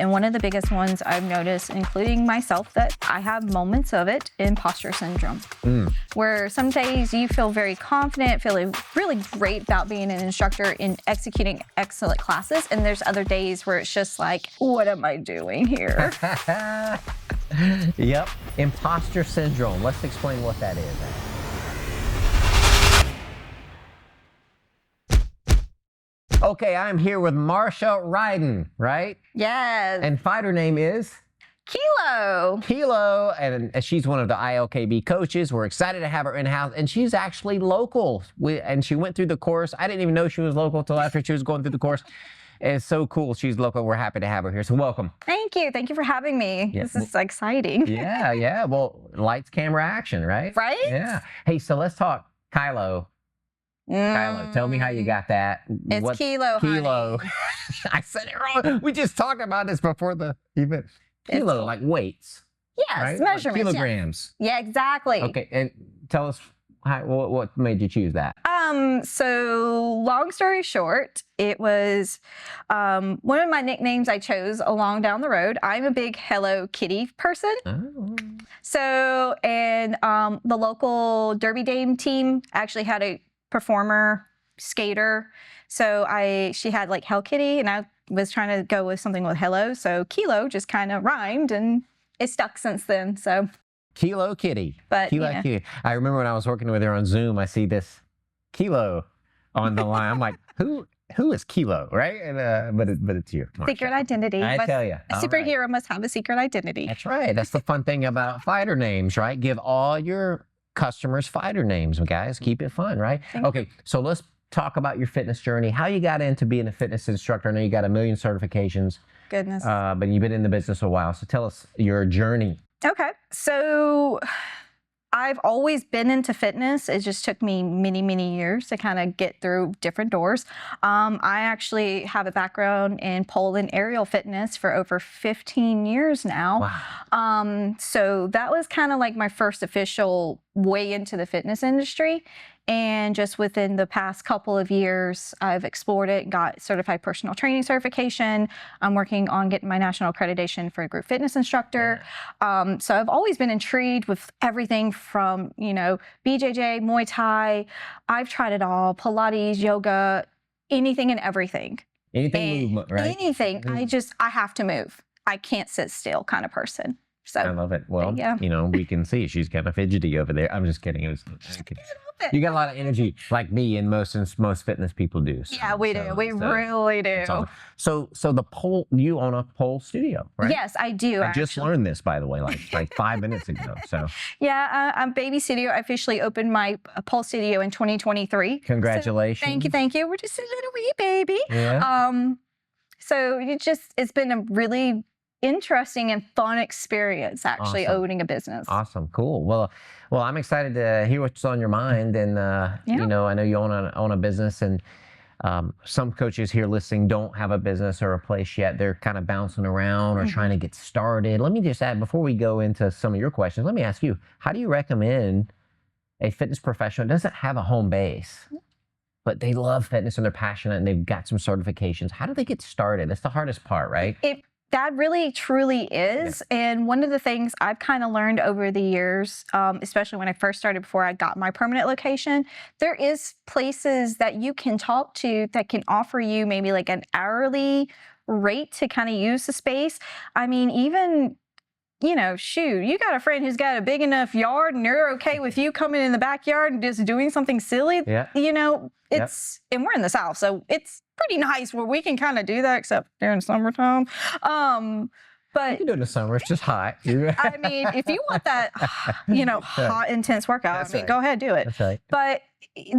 And one of the biggest ones I've noticed, including myself, that I have moments of it, imposter syndrome, where some days you feel very confident, feeling really great about being an instructor in executing excellent classes. And there's other days where it's just like, what am I doing here? Yep. Imposter syndrome. Let's explain what that is. Okay, I'm here with Marsha Riden, right? Yes. And fighter name is? Kilo. Kilo, and she's one of the ILKB coaches. We're excited to have her in-house, and she's actually local. And she went through the course. I didn't even know she was local until after she was going through the course. It's so cool. She's local. We're happy to have her here. So welcome. Thank you. Thank you for having me. Yeah. This is exciting. Yeah. Well, lights, camera, action, right? Right? Yeah. Hey, so let's talk Kilo. Kilo, tell me how you got that. It's Kilo, Kilo. I said it wrong. We just talked about this before the event. Kilo, like weights. Yes, right? measurements. Like kilograms. Yeah, exactly. Okay, and tell us what made you choose that? So long story short, it was one of my nicknames I chose along down the road. I'm a big Hello Kitty person. Oh. So, and the local Derby Dame team actually had a performer skater. So she had like Hello Kitty, and I was trying to go with something with Hello. So Kilo just kind of rhymed, and it stuck since then. So Kilo Kitty. But Kilo Kitty. I remember when I was working with her on Zoom, I see this Kilo on the line. I'm like, who is Kilo, right? And but it's you. Marsha. Secret identity. I tell you. A superhero must have a secret identity. That's right. That's the fun thing about fighter names, right? Give all your customers fighter names, guys. Keep it fun, right? Okay, so let's talk about your fitness journey. How you got into being a fitness instructor. I know you got 1 million certifications. Goodness. But you've been in the business a while. So tell us your journey. Okay. So I've always been into fitness. It just took me many, many years to kind of get through different doors. I actually have a background in pole and aerial fitness for over 15 years now. Wow. So that was kind of like my first official way into the fitness industry. And just within the past couple of years, I've explored it, got certified personal training certification. I'm working on getting my national accreditation for a group fitness instructor. Yeah. So I've always been intrigued with everything from, BJJ, Muay Thai. I've tried it all, Pilates, yoga, anything and everything. Anything movement, right? Anything. I have to move. I can't sit still kind of person. So I love it. Well, yeah. We can see she's kind of fidgety over there. I'm just kidding. You got a lot of energy, like me and most fitness people do. So, yeah, we do. We really do. Awesome. So the pole, you own a pole studio, right? Yes, I do. I just learned this, by the way, like 5 minutes ago. So yeah, I'm Baby Studio. I officially opened my pole studio in 2023. Congratulations. So, thank you. We're just a little wee baby. Yeah. So it's been a really interesting and fun experience actually owning a business. Awesome. Cool. Well, I'm excited to hear what's on your mind. And, I know you own a business, and some coaches here listening don't have a business or a place yet. They're kind of bouncing around or trying to get started. Let me just add, before we go into some of your questions, let me ask you, how do you recommend a fitness professional that doesn't have a home base, but they love fitness and they're passionate and they've got some certifications? How do they get started? That's the hardest part, right? That really, truly is. Yeah. And one of the things I've kind of learned over the years, especially when I first started before I got my permanent location, there is places that you can talk to that can offer you maybe like an hourly rate to kind of use the space. I mean, even, shoot, you got a friend who's got a big enough yard and you're okay with you coming in the backyard and just doing something silly. Yeah. And we're in the South, so it's pretty nice where we can kind of do that, except during summertime. But you can do it in the summer. It's just hot. I mean, if you want that, hot, intense workout, go ahead, do it. That's right. But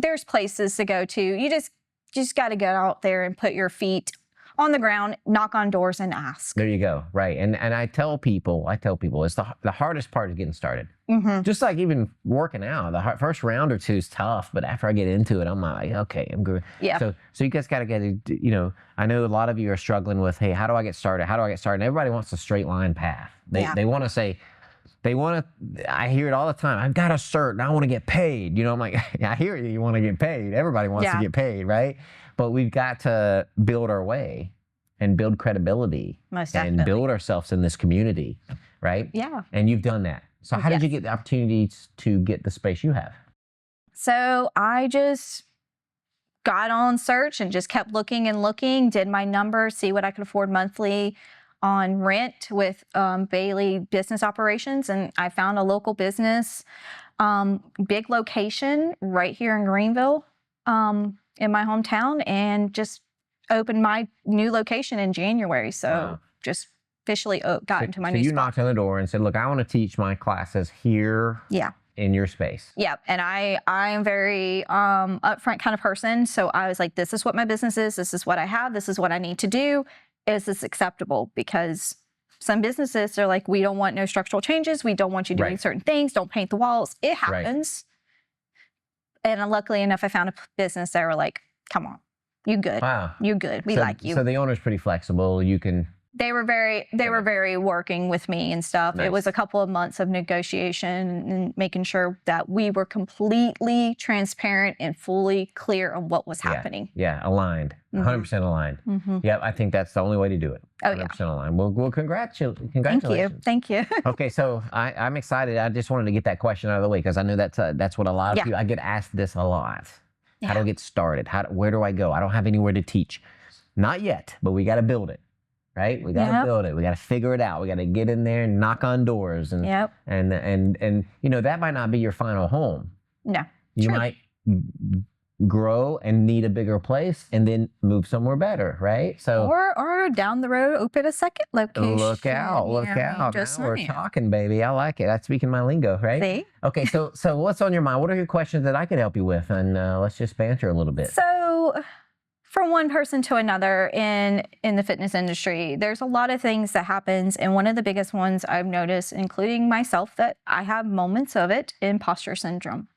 there's places to go to. You just got to get out there and put your feet on the ground, knock on doors, and ask. There you go. Right. And I tell people, it's the hardest part is getting started. Just like even working out, the first round or two is tough, but after I get into it, I'm like, okay, I'm good. Yeah. So you guys got to get, I know a lot of you are struggling with, hey, how do I get started? How do I get started? And everybody wants a straight line path. They want to say, I hear it all the time. I've got a cert and I want to get paid. I'm like, I hear you. You want to get paid. Everybody wants to get paid, right? But we've got to build our way. and build credibility Most and definitely. build ourselves in this community, right? Yeah. And you've done that. So how did Yes. you get the opportunities to get the space you have? So I just got on search and just kept looking and looking, did my numbers, see what I could afford monthly on rent with Bailey Business Operations. And I found a local business, big location right here in Greenville, in my hometown, and just opened my new location in January. So Wow. just officially got into my So new you spot. knocked on the door and said, look, I want to teach my classes here Yeah. in your space. Yeah. And I am very upfront kind of person. So I was like, this is what my business is. This is what I have. This is what I need to do. Is this acceptable? Because some businesses are like, we don't want no structural changes. We don't want you doing certain things. Don't paint the walls. It happens. And luckily enough, I found a business that were like, come on, you good. Wow. You good. We like you. So the owner's pretty flexible. You can... They were very working with me and stuff. Nice. It was a couple of months of negotiation and making sure that we were completely transparent and fully clear on what was happening. Yeah, aligned, 100% aligned. Yeah, I think that's the only way to do it. 100% aligned. Well, congratulations. Thank you. Okay, so I'm excited. I just wanted to get that question out of the way because I know that's what a lot of people, I get asked this a lot. How do I get started? Where do I go? I don't have anywhere to teach. Not yet, but we got to build it. Right? We got to build it. We got to figure it out. We got to get in there and knock on doors and you know, that might not be your final home. No. You might grow and need a bigger place and then move somewhere better, right? So or down the road open a second location. Look out. Now we're talking, baby. I like it. That's speaking my lingo, right? See? Okay, so what's on your mind? What are your questions that I could help you with? And let's just banter a little bit. So from one person to another in the fitness industry, there's a lot of things that happens. And one of the biggest ones I've noticed, including myself, that I have moments of it, imposter syndrome.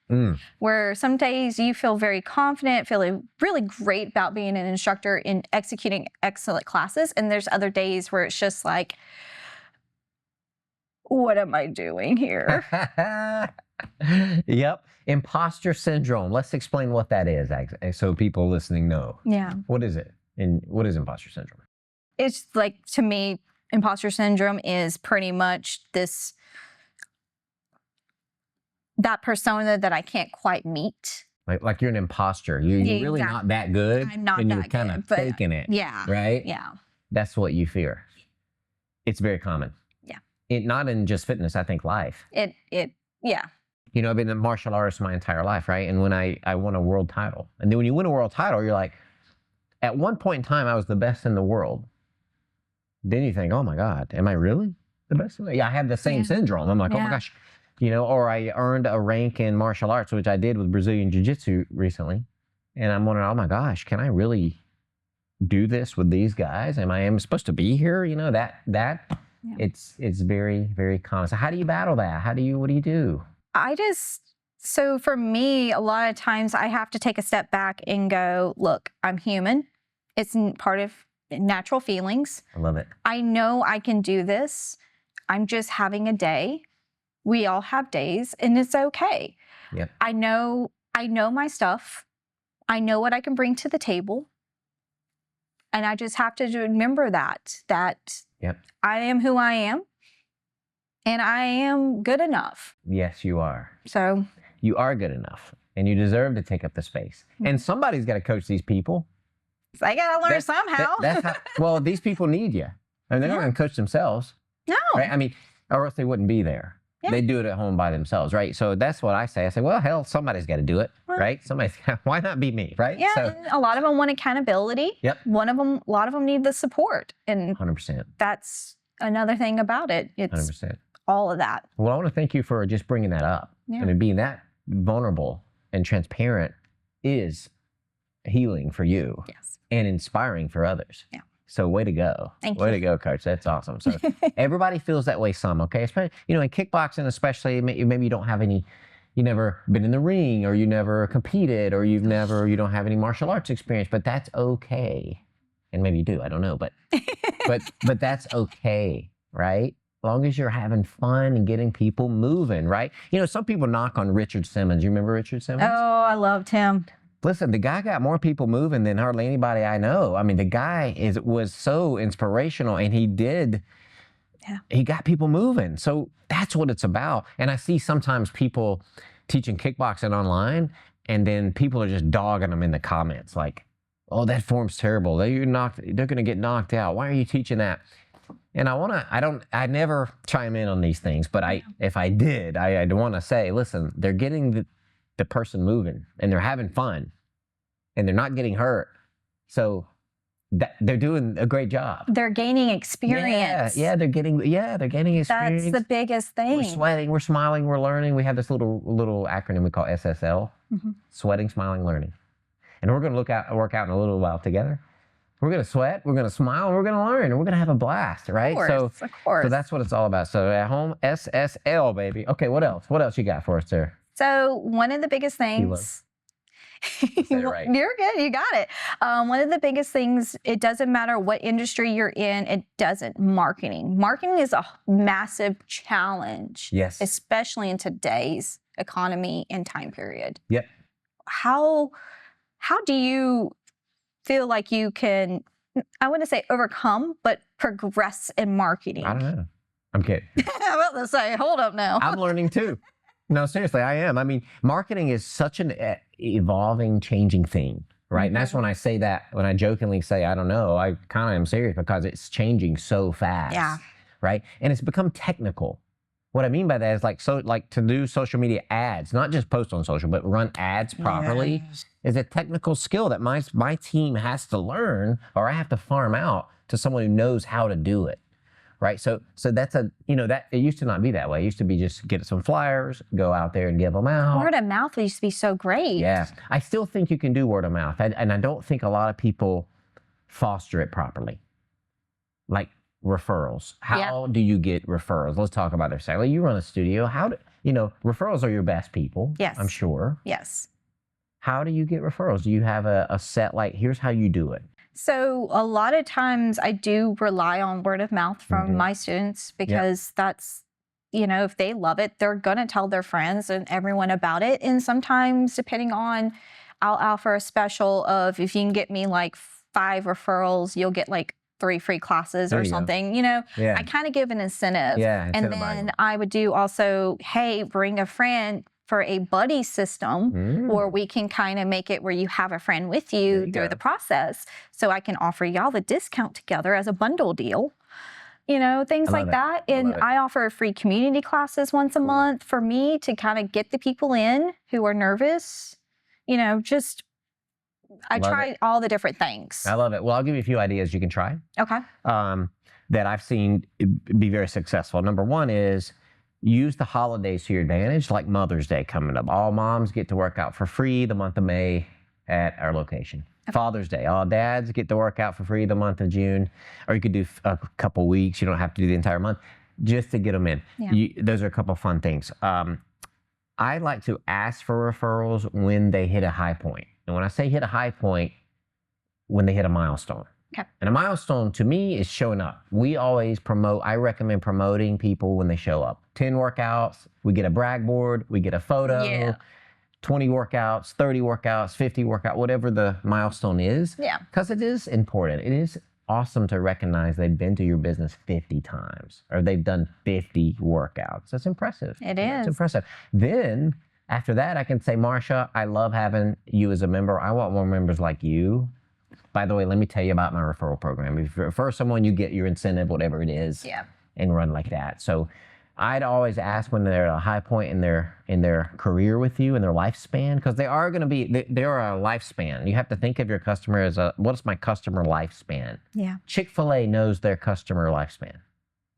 Where some days you feel very confident, feeling really great about being an instructor and executing excellent classes. And there's other days where it's just like, what am I doing here? Yep. Imposter syndrome. Let's explain what that is so people listening know. Yeah. What is it? And what is imposter syndrome? It's like, to me, imposter syndrome is pretty much that persona that I can't quite meet. Like you're an imposter. You're really not that good. I'm not and that you're kind of good, faking it. Yeah. Right? Yeah. That's what you fear. It's very common. Yeah. Not in just fitness, I think life. Yeah. You know, I've been a martial artist my entire life, right? And when I won a world title. And then when you win a world title, you're like, at one point in time, I was the best in the world. Then you think, oh my God, am I really the best? Yeah, I have the same syndrome. I'm like, oh my gosh. You know, or I earned a rank in martial arts, which I did with Brazilian Jiu-Jitsu recently. And I'm wondering, oh my gosh, can I really do this with these guys? Am I supposed to be here? You know, it's very, very common. So how do you battle that? What do you do? So for me, a lot of times I have to take a step back and go, look, I'm human. It's part of natural feelings. I love it. I know I can do this. I'm just having a day. We all have days, and it's okay. Yep. I know my stuff. I know what I can bring to the table. And I just have to remember that I am who I am. And I am good enough. Yes, you are. So you are good enough, and you deserve to take up the space. And somebody's got to coach these people. I got to learn somehow. Well, these people need you. And they're not going to coach themselves. No. Right? I mean, or else they wouldn't be there. Yeah. They do it at home by themselves, right? So that's what I say. I say, well, hell, somebody's got to do it, right? Why not be me, right? Yeah, and a lot of them want accountability. Yep. A lot of them need the support. And 100%. That's another thing about it. It's 100%. All of that. Well, I want to thank you for just bringing that up. Yeah. I mean, being that vulnerable and transparent is healing for you. Yes. And inspiring for others. Yeah. So way to go. Thank you. Way to go, coach. That's awesome. So everybody feels that way some, okay? Especially, you know, in kickboxing especially, maybe you don't have you never been in the ring, or you never competed, or you don't have any martial arts experience, but that's okay. And maybe you do, I don't know, but that's okay, right? As long as you're having fun and getting people moving, right? You know, some people knock on Richard Simmons. You remember Richard Simmons? Oh, I loved him. Listen, the guy got more people moving than hardly anybody I know. I mean, the guy was so inspirational, and he got people moving. So that's what it's about. And I see sometimes people teaching kickboxing online, and then people are just dogging them in the comments like, oh, that form's terrible. They're going to get knocked out. Why are you teaching that? And I never chime in on these things, but if I did, I'd want to say, listen, they're getting the person moving, and they're having fun, and they're not getting hurt. So they're doing a great job. They're gaining experience. Yeah, they're getting experience. That's the biggest thing. We're sweating, we're smiling, we're learning. We have this little acronym we call SSL, sweating, smiling, learning. And we're going to work out in a little while together. We're going to sweat, we're going to smile, and we're going to learn, and we're going to have a blast, right? Of course. So that's what it's all about. So at home, SSL, baby. Okay, what else? What else you got for us there? So one of the biggest things. Right. You're good. You got it. One of the biggest things, it doesn't matter what industry you're in, it doesn't. Marketing. Marketing is a massive challenge. Yes. Especially in today's economy and time period. Yep. How do you feel like you can, I wouldn't say overcome, but progress in marketing? I don't know. I'm kidding. I'm about to say, hold up now. I'm learning too. No, seriously, I am. I mean, marketing is such an evolving, changing thing, right? And that's when I say that, when I jokingly say, I don't know, I kind of am serious because it's changing so fast. Yeah. Right? And it's become technical. What I mean by that is like to do social media ads, not just post on social, but run ads properly is a technical skill that my team has to learn, or I have to farm out to someone who knows how to do it. Right. So that's that it used to not be that way. It used to be just get some flyers, go out there and give them out. Word of mouth used to be so great. Yeah. I still think you can do word of mouth. And I don't think a lot of people foster it properly. Like referrals. How do you get referrals? Let's talk about this. Like, you run a studio. Referrals are your best people. Yes. I'm sure. Yes. How do you get referrals? Do you have a set, like, here's how you do it? So a lot of times I do rely on word of mouth from my students because that's, if they love it, they're going to tell their friends and everyone about it. And sometimes, depending on, I'll offer a special of, if you can get me like 5 referrals, you'll get like 3 free classes or something. I kind of give an incentive. Yeah. And then I would do also, hey, bring a friend for a buddy system, or we can kind of make it where you have a friend with you through the process. So I can offer y'all the discount together as a bundle deal, things like that. And I offer free community classes once a month for me to kind of get the people in who are nervous, I try all the different things. I love it. Well, I'll give you a few ideas you can try. Okay. That I've seen be very successful. Number one is, use the holidays to your advantage, like Mother's Day coming up. All moms get to work out for free the month of May at our location. Okay. Father's Day, all dads get to work out for free the month of June. Or you could do a couple weeks. You don't have to do the entire month, just to get them in. Yeah. Those are a couple fun things. I like to ask for referrals when they hit a high point. And when I say hit a high point, when they hit a milestone. Okay. And a milestone to me is showing up. I recommend promoting people when they show up. 10 workouts, we get a brag board, we get a photo, 20 workouts, 30 workouts, 50 workouts, whatever the milestone is. Yeah. Because it is important. It is awesome to recognize they've been to your business 50 times or they've done 50 workouts. That's impressive. It is. It's impressive. Then after that, I can say, Marsha, I love having you as a member. I want more members like you. By the way, let me tell you about my referral program. If you refer someone, you get your incentive, whatever it is, and run like that. So I'd always ask when they're at a high point in their career with you, in their lifespan, because they are a lifespan. You have to think of your customer as what's my customer lifespan? Yeah. Chick-fil-A knows their customer lifespan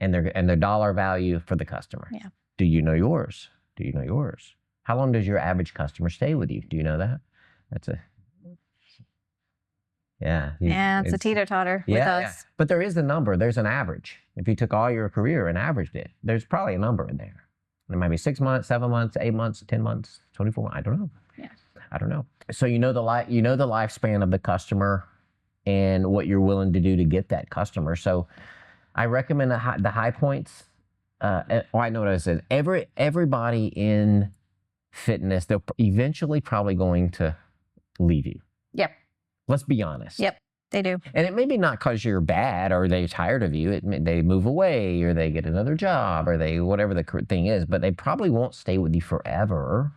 and their dollar value for the customer. Yeah. Do you know yours? Do you know yours? How long does your average customer stay with you? Do you know that? It's a teeter-totter with us. Yeah. But there is a number. There's an average. If you took all your career and averaged it, there's probably a number in there. It might be 6 months, 7 months, 8 months, 10 months, 24 months. I don't know. Yeah. I don't know. So you know the lifespan of the customer and what you're willing to do to get that customer. So I recommend the high points. I know what I said. Everybody in fitness, they're eventually probably going to leave you. Yep. Let's be honest. Yep. They do. And it may be not because you're bad or they're tired of you. They move away or they get another job or they whatever the thing is, but they probably won't stay with you forever.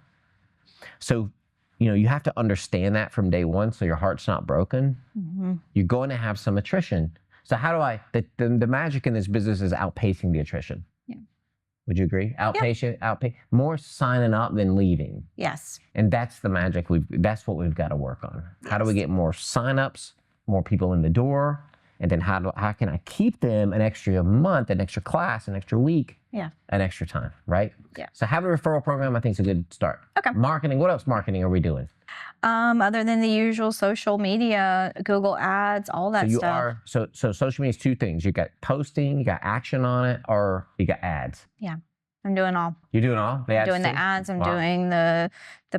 So, you have to understand that from day one so your heart's not broken. Mm-hmm. You're going to have some attrition. So how do the magic in this business is outpacing the attrition. Yeah. Would you agree? More signing up than leaving. Yes. And that's the magic. That's what we've got to work on. How do we get more signups, more people in the door? And then how can I keep them an extra month, an extra class, an extra week, an extra time, right? Yeah. So having a referral program, I think, is a good start. Okay. Marketing, what else marketing are we doing? Other than the usual social media, Google ads, all that stuff. So social media is two things. You got posting, you got action on it, or you got ads. Yeah. I'm doing all. You're doing all? I'm doing the ads, I'm doing the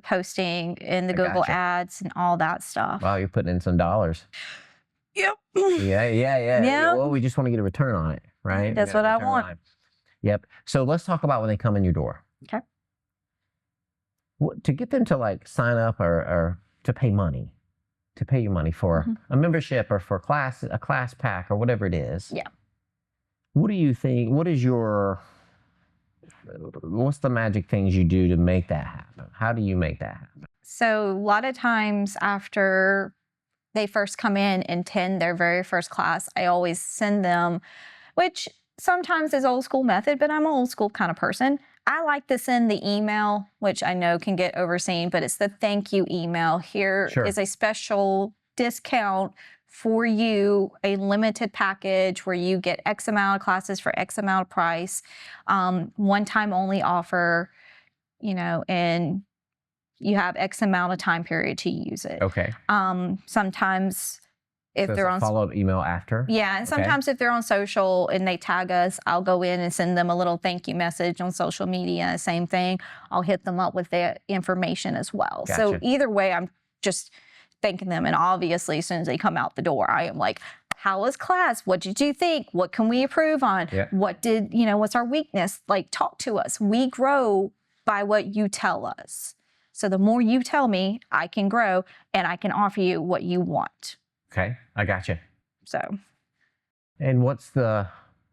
posting and the Google ads and all that stuff. Wow, you're putting in some dollars. Yep. Yeah. Well, we just want to get a return on it, right? That's what I want. Yep. So let's talk about when they come in your door. Okay. To get them to sign up or to pay money, you money for a membership or for a class pack or whatever it is. Yeah. What do you think? What's the magic things you do to make that happen? How do you make that happen? So a lot of times after they first come in and attend their very first class, I always send them, which sometimes is old school method, but I'm an old school kind of person. I like to send the email, which I know can get overseen, but it's the thank you email. Here is a special discount for you, a limited package where you get X amount of classes for X amount of price, one time only offer, and you have X amount of time period to use it. Okay. Sometimes if they're on follow-up email after. Yeah, and sometimes if they're on social and they tag us, I'll go in and send them a little thank you message on social media. Same thing. I'll hit them up with their information as well. Gotcha. So either way, I'm just thanking them. And obviously, as soon as they come out the door, I am like, how was class? What did you think? What can we improve on? Yeah. What's our weakness? Talk to us. We grow by what you tell us. So the more you tell me, I can grow and I can offer you what you want. Okay, I got you. So. And what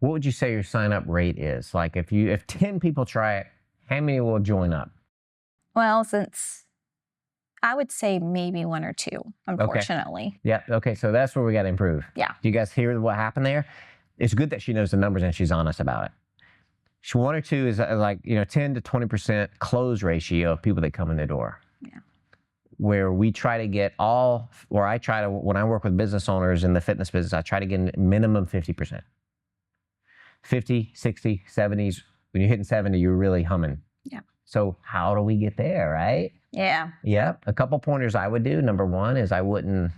would you say your sign up rate is? If 10 people try it, how many will join up? Well, I would say maybe one or two, unfortunately. Okay. Yeah. Okay. So that's where we got to improve. Yeah. Do you guys hear what happened there? It's good that she knows the numbers and she's honest about it. One or two is 10 to 20% close ratio of people that come in the door. Yeah. Where we try to get when I work with business owners in the fitness business, I try to get minimum 50%. 50, 60, 70s. When you're hitting 70, you're really humming. Yeah. So how do we get there, right? Yeah. Yep. A couple pointers I would do. Number one, I would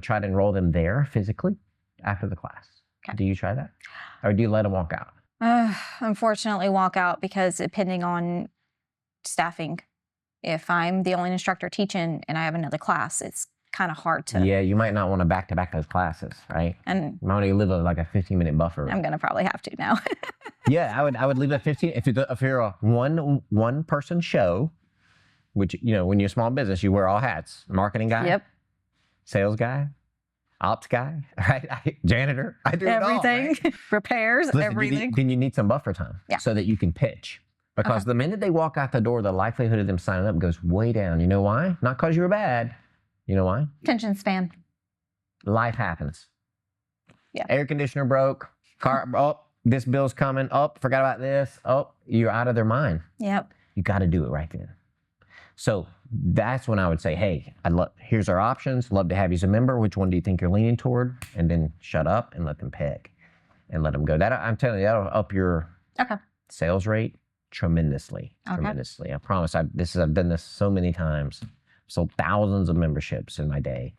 try to enroll them there physically after the class. Okay. Do you try that? Or do you let them walk out? Unfortunately, walk out because depending on staffing, if I'm the only instructor teaching and I have another class, it's kind of hard to. Yeah, you might not want to back-to-back those classes, right? And you might want to live a 15-minute buffer. I'm going to probably have to now. Yeah, I would leave it 15. If you're a one-person show, which, when you're a small business, you wear all hats. Marketing guy. Yep. Sales guy. Ops guy, right? Janitor. I do everything. It all, right? Repairs, Listen, everything. Then you need some buffer time so that you can pitch. Because the minute they walk out the door, the likelihood of them signing up goes way down. You know why? Not because you were bad. You know why? Attention span. Life happens. Yeah. Air conditioner broke. Car. This bill's coming. Forgot about this. You're out of their mind. Yep. You got to do it right then. So that's when I would say, hey, here's our options. Love to have you as a member. Which one do you think you're leaning toward? And then shut up and let them pick and let them go. I'm telling you, that'll up your sales rate tremendously. Tremendously. I promise. I've done this so many times. Sold thousands of memberships in my day.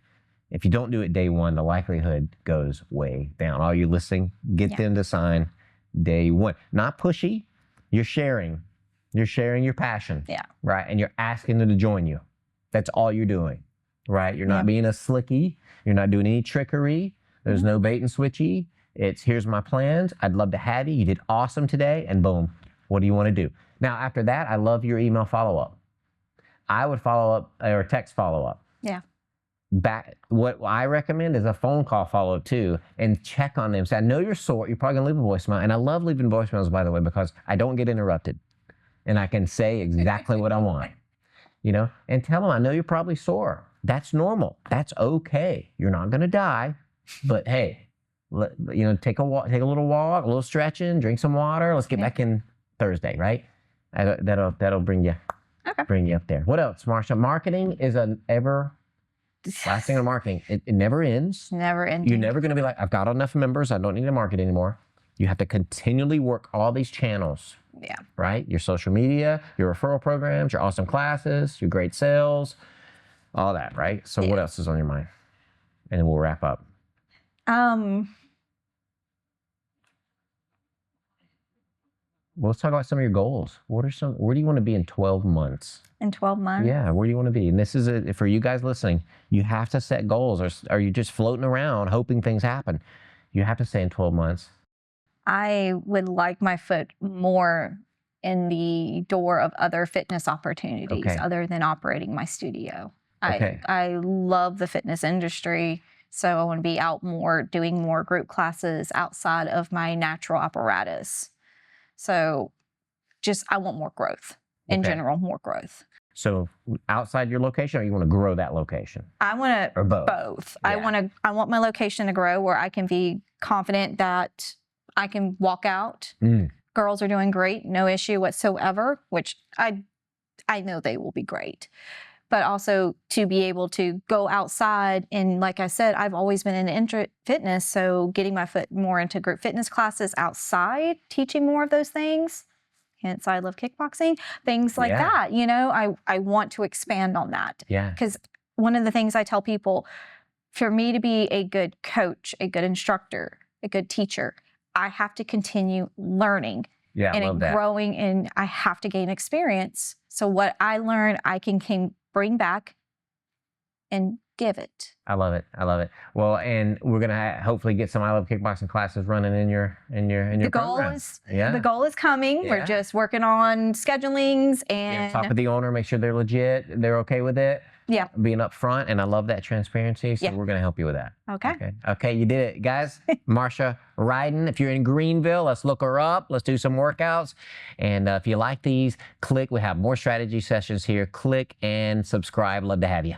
If you don't do it day one, the likelihood goes way down. All you listening, get them to sign day one. Not pushy. You're sharing. You're sharing your passion. Yeah. Right. And you're asking them to join you. That's all you're doing. Right. You're not being a slicky. You're not doing any trickery. There's no bait and switchy. It's here's my plans. I'd love to have you. You did awesome today. And boom. What do you want to do? Now, after that, I love your email follow-up. I would follow up or text follow up. Yeah. Back, what I recommend is a phone call follow up too, and check on them. Say, I know you're sore. You're probably gonna leave a voicemail, and I love leaving voicemails, by the way, because I don't get interrupted, and I can say exactly what I want. You know, and tell them I know you're probably sore. That's normal. That's okay. You're not gonna die, but hey, you know, take a little walk, a little stretching, drink some water. Let's get back in Thursday, right? That'll bring you up there. What else, Marsha? Marketing is last thing on marketing. It never ends. Never ending. You're never gonna be like, I've got enough members. I don't need to market anymore. You have to continually work all these channels. Yeah. Right? Your social media, your referral programs, your awesome classes, your great sales, all that, right? So what else is on your mind? And then we'll wrap up. Well, let's talk about some of your goals. Where do you want to be in 12 months? In 12 months? Yeah, where do you want to be? And this is for you guys listening, you have to set goals, or are you just floating around hoping things happen? You have to say in 12 months. I would like my foot more in the door of other fitness opportunities other than operating my studio. I love the fitness industry, so I want to be out more, doing more group classes outside of my natural apparatus. So I want more growth in general, more growth. So outside your location, or you want to grow that location? I want to, or both. Yeah. I want my location to grow where I can be confident that I can walk out. Girls are doing great, no issue whatsoever, which I know they will be great. But also to be able to go outside, and like I said, I've always been in fitness, so getting my foot more into group fitness classes outside, teaching more of those things, hence I love kickboxing, things like that, you know, I want to expand on that. Yeah. Because one of the things I tell people, for me to be a good coach, a good instructor, a good teacher, I have to continue learning and growing, and I have to gain experience. So what I learn, I can bring back and give it. I love it. I love it. Well, and we're gonna hopefully get some I Love Kickboxing classes running in your program. The goal is coming. We're just working on schedulings and talk with the owner, make sure they're legit, they're okay with it. Yeah. Being upfront, and I love that transparency. So we're gonna help you with that. Okay, you did it, guys. Marsha Riden. If you're in Greenville, let's look her up. Let's do some workouts. And if you like these, click. We have more strategy sessions here. Click and subscribe. Love to have you.